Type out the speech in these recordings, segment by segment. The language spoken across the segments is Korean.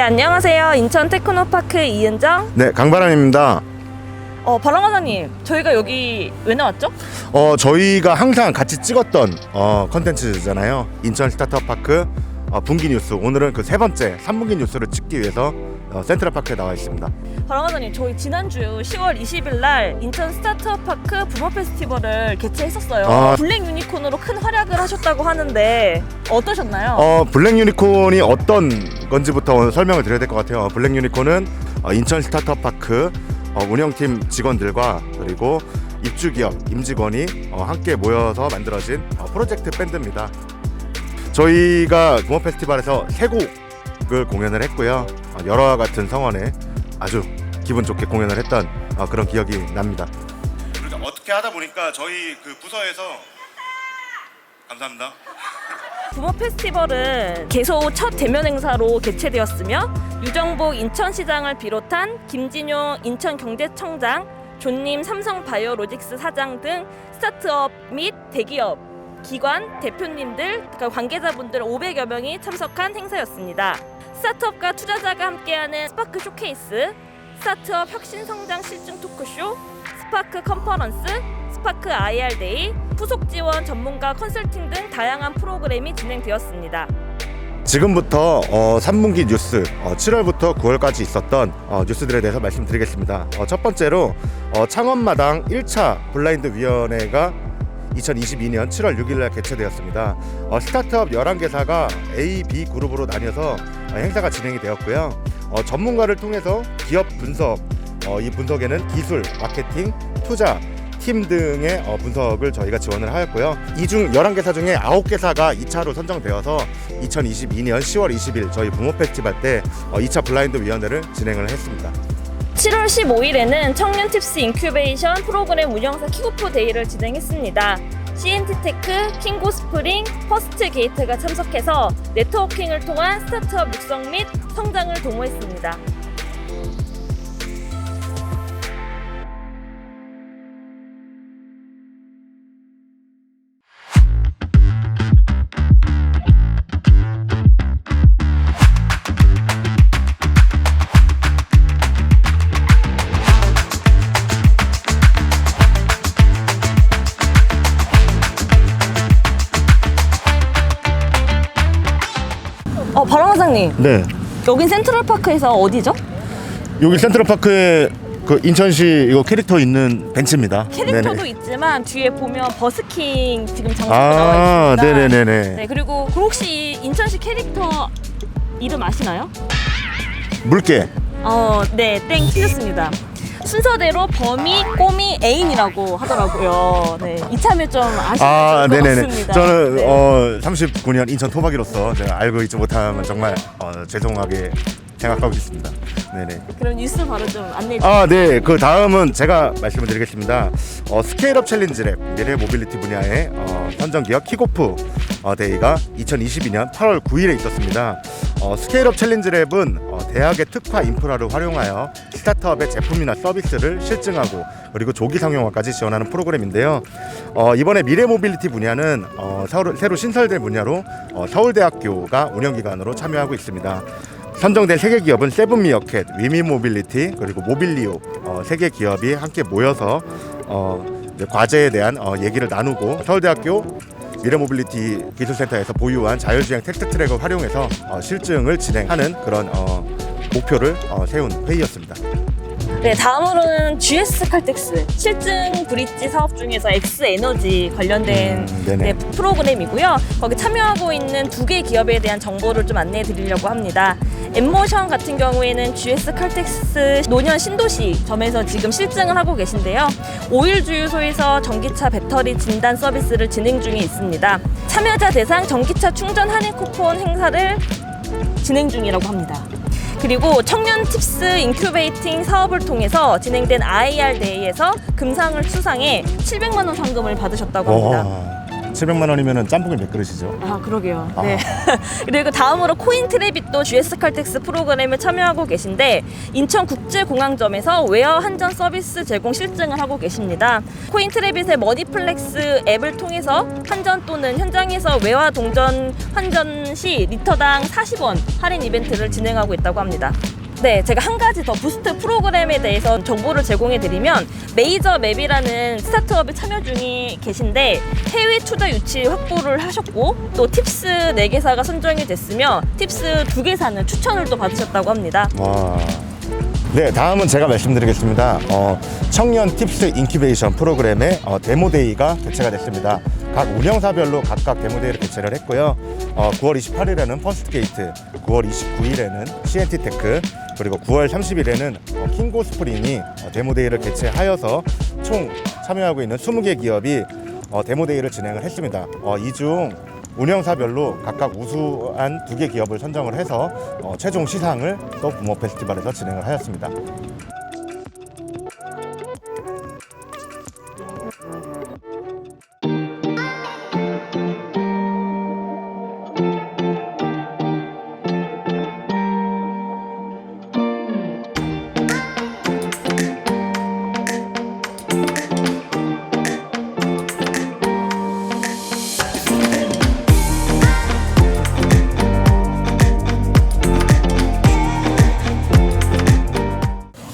안녕하세요. 인천 테크노파크 이은정. 네, 강바람입니다. 바람과장님, 저희가 여기 왜 나왔죠? 저희가 항상 같이 찍었던 컨텐츠잖아요. 인천 스타트업 파크 분기 뉴스. 오늘은 그 세 번째 3분기 뉴스를 찍기 위해서 센트럴파크에 나와 있습니다. 바람과장님, 저희 지난주 10월 20일 날 인천 스타트업 파크 붐업 페스티벌을 개최했었어요. 블랙 유니콘으로 큰 활약을 하셨다고 하는데 어떠셨나요? 블랙 유니콘이 어떤 건지부터 오늘 설명을 드려야 될 것 같아요. 블랙 유니콘은 인천 스타트업 파크 운영팀 직원들과 그리고 입주기업 임직원이 함께 모여서 만들어진 프로젝트 밴드입니다. 저희가 붐업 페스티벌에서 세 곡을 공연을 했고요. 여러와 같은 성원에 아주 기분 좋게 공연을 했던 그런 기억이 납니다. 그래서 어떻게 하다 보니까 저희 그 부서에서 감사합니다. 붐업 페스티벌은 개소 첫 대면 행사로 개최되었으며 유정복 인천시장을 비롯한 김진용 인천경제청장, 존님 삼성바이오로직스 사장 등 스타트업 및 대기업, 기관, 대표님들, 관계자분들 500여 명이 참석한 행사였습니다. 스타트업과 투자자가 함께하는 스파크 쇼케이스, 스타트업 혁신성장 실증 토크쇼, 스파크 컨퍼런스, 스파크 IR데이, 후속 지원 전문가 컨설팅 등 다양한 프로그램이 진행되었습니다. 지금부터 3분기 뉴스 7월부터 9월까지 있었던 뉴스들에 대해서 말씀드리겠습니다. 첫 번째로 창원마당 1차 블라인드 위원회가 2022년 7월 6일 날 개최되었습니다. 스타트업 11개사가 A, B 그룹으로 나뉘어서 행사가 진행이 되었고요. 전문가를 통해서 기업 분석, 이 분석에는 기술, 마케팅, 투자, 팀 등의 분석을 저희가 지원을 하였고요. 이 중 11개사 중에 9개사가 2차로 선정되어서 2022년 10월 20일 저희 붐업 페스티벌 때 2차 블라인드 위원회를 진행을 했습니다. 7월 15일에는 청년 팁스 인큐베이션 프로그램 운영사 킥오프 데이를 진행했습니다. CNT테크, 킹고스프링, 퍼스트 게이트가 참석해서 네트워킹을 통한 스타트업 육성 및 성장을 도모했습니다. 바람과장님, 네. 여긴 센트럴파크에서 어디죠? 여기 센트럴파크에 그 인천시 이거 캐릭터 있는 벤치입니다. 캐릭터도 네네. 있지만 뒤에 보면 버스킹 지금 장소가 나와 있습니다. 네네네네. 네, 그리고 혹시 인천시 캐릭터 이름 아시나요? 물개. 네, 땡 틀렸습니다. 순서대로 범이, 꼬미, 애인이라고 하더라고요. 네, 이참에 좀 아시는 것 같습니다. 저는 네. 39년 인천 토박이로서 제가 알고 있지 못하면 정말 죄송하게 생각하고 있습니다. 네네. 그럼 뉴스 바로 좀 안내해 주세요. 네. 그 다음은 제가 말씀을 드리겠습니다. 스케일업 챌린지랩 미래 모빌리티 분야의 선정기업 킥오프 데이가 2022년 8월 9일에 있었습니다. 스케일업 챌린지랩은 대학의 특화 인프라를 활용하여 스타트업의 제품이나 서비스를 실증하고 그리고 조기 상용화까지 지원하는 프로그램인데요. 이번에 미래 모빌리티 분야는 새로 신설된 분야로 서울대학교가 운영기관으로 참여하고 있습니다. 선정된 3개 기업은 세븐미어캣, 위미모빌리티 그리고 모빌리오 3개 기업이 함께 모여서 과제에 대한 얘기를 나누고 서울대학교 미래모빌리티 기술센터에서 보유한 자율주행 테스트트랙을 활용해서 실증을 진행하는 그런 목표를 세운 회의였습니다. 네, 다음으로는 GS 칼텍스 실증 브릿지 사업 중에서 X에너지 관련된 네, 프로그램이고요. 거기 참여하고 있는 2개 기업에 대한 정보를 좀 안내해 드리려고 합니다. 엠모션 같은 경우에는 GS 칼텍스 노년 신도시 점에서 지금 실증을 하고 계신데요. 오일 주유소에서 전기차 배터리 진단 서비스를 진행 중에 있습니다. 참여자 대상 전기차 충전 할인 쿠폰 행사를 진행 중이라고 합니다. 그리고 청년 팁스 인큐베이팅 사업을 통해서 진행된 IR데이에서 금상을 수상해 700만 원 상금을 받으셨다고 합니다. 700만 원이면 짬뽕이 몇 그릇이죠? 아, 그러게요. 네. 그리고 다음으로 코인트랩이 GS 칼텍스 프로그램에 참여하고 계신데 인천국제공항점에서 웨어 한전 서비스 제공 실증을 하고 계십니다. 코인트랩의 머니플렉스 앱을 통해서 한전 또는 현장에서 외화 동전 환전 시 리터당 40원 할인 이벤트를 진행하고 있다고 합니다. 네, 제가 한 가지 더 부스트 프로그램에 대해서 정보를 제공해 드리면 메이저 맵이라는 스타트업에 참여 중에 계신데 해외 투자 유치 확보를 하셨고 또 팁스 4개사가 선정이 됐으며 팁스 2개사는 추천을 또 받으셨다고 합니다. 와. 네, 다음은 제가 말씀드리겠습니다. 청년 팁스 인큐베이션 프로그램의 데모데이가 개최가 됐습니다. 각 운영사별로 각각 데모데이를 개최를 했고요. 9월 28일에는 퍼스트게이트, 9월 29일에는 CNT테크, 그리고 9월 30일에는 킹고스프링이 데모데이를 개최하여서 총 참여하고 있는 20개 기업이 데모데이를 진행을 했습니다. 이 중 운영사별로 각각 우수한 2개 기업을 선정을 해서 최종 시상을 또 붕어 페스티벌에서 진행을 하였습니다.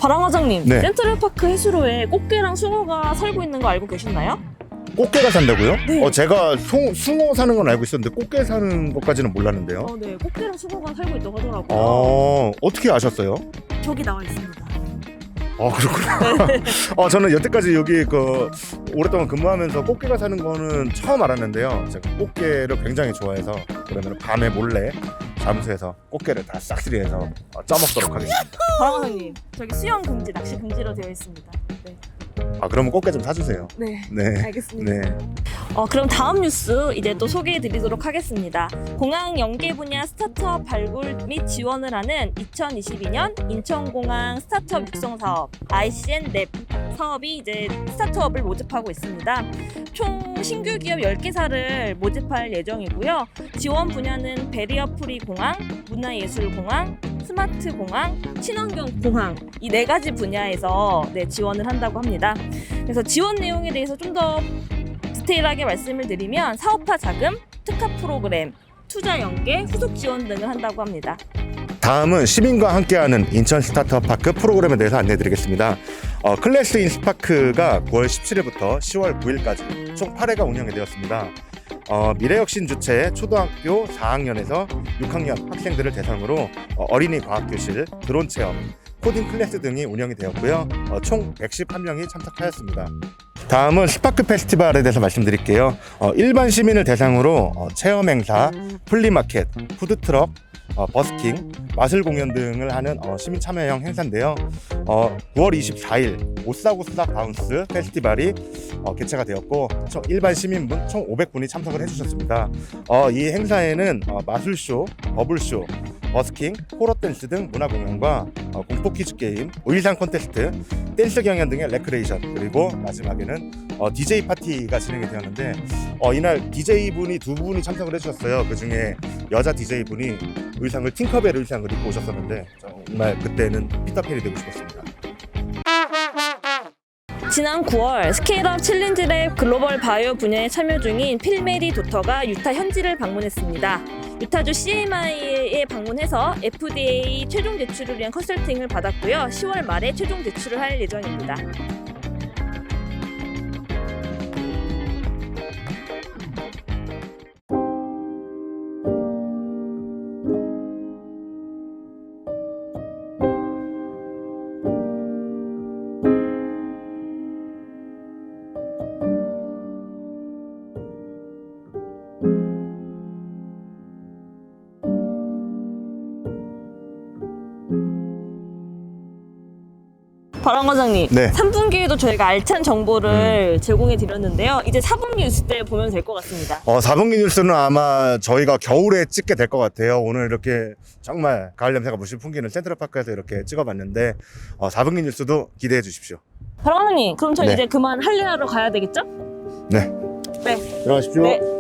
바람 과장님, 네. 센트럴파크 해수로에 꽃게랑 숭어가 살고 있는 거 알고 계셨나요? 꽃게가 산다고요? 네. 제가 숭어 사는 건 알고 있었는데 꽃게 사는 것까지는 몰랐는데요. 네, 꽃게랑 숭어가 살고 있다고 하더라고요. 어떻게 아셨어요? 저기 나와 있습니다. 그렇구나. 저는 여태까지 여기 오랫동안 근무하면서 꽃게가 사는 거는 처음 알았는데요. 제가 꽃게를 굉장히 좋아해서 그러면 밤에 몰래 사무소에서 꽃게를 다 싹쓸이해서 쪄먹도록 하겠습니다. 바람 과장님, 저기 수영 금지, 낚시 금지로 되어 있습니다. 네. 그러면 꽃게 좀 사주세요. 네. 네. 알겠습니다. 네. 그럼 다음 뉴스 이제 또 소개해 드리도록 하겠습니다. 공항 연계 분야 스타트업 발굴 및 지원을 하는 2022년 인천공항 스타트업 육성 사업 ICN 랩 사업이 이제 스타트업을 모집하고 있습니다. 총 신규 기업 10개사를 모집할 예정이고요. 지원 분야는 베리어 프리 공항, 문화예술 공항, 스마트 공항, 친환경 공항 이 4가지 분야에서 지원을 한다고 합니다. 그래서 지원 내용에 대해서 좀 더 디테일하게 말씀을 드리면 사업화 자금, 특화 프로그램, 투자 연계, 후속 지원 등을 한다고 합니다. 다음은 시민과 함께하는 인천 스타트업 파크 프로그램에 대해서 안내해드리겠습니다. 클래스 인 스파크가 9월 17일부터 10월 9일까지 총 8회가 운영이 되었습니다. 미래혁신 주최 초등학교 4학년에서 6학년 학생들을 대상으로 어린이 과학교실, 드론 체험, 코딩 클래스 등이 운영이 되었고요. 총 111명이 참석하였습니다. 다음은 스파크 페스티벌에 대해서 말씀드릴게요. 일반 시민을 대상으로 체험 행사, 플리마켓, 푸드트럭, 버스킹, 마술 공연 등을 하는 시민 참여형 행사인데요. 9월 24일 오싹오싹 바운스 페스티벌이 개최가 되었고 일반 시민분 총 500분이 참석을 해주셨습니다. 이 행사에는 마술쇼, 버블쇼, 버스킹, 호러 댄스 등 문화 공연과 공포 퀴즈 게임, 의상 콘테스트, 댄스 경연 등의 레크레이션, 그리고 마지막에는 DJ 파티가 진행이 되었는데 이날 DJ 분이 2분이 참석을 해주셨어요. 그 중에 여자 DJ 분이 의상을 팅커벨 의상을 입고 오셨었는데 정말 그때는 피터팬이 되고 싶었습니다. 지난 9월 스케일업 챌린지랩 글로벌 바이오 분야에 참여 중인 필메리 도터가 유타 현지를 방문했습니다. 유타주 CMI에 방문해서 FDA 최종 제출을 위한 컨설팅을 받았고요. 10월 말에 최종 제출을 할 예정입니다. 바람 과장님, 네. 3분기에도 저희가 알찬 정보를 제공해 드렸는데요. 이제 4분기 뉴스 때 보면 될 것 같습니다. 4분기 뉴스는 아마 저희가 겨울에 찍게 될 것 같아요. 오늘 이렇게 정말 가을 냄새가 물씬 풍기는 센트럴파크에서 이렇게 찍어봤는데 4분기 뉴스도 기대해 주십시오. 바람 과장님, 그럼 저희 네. 이제 그만 할례하러 가야 되겠죠? 네. 네. 들어가십시오. 네.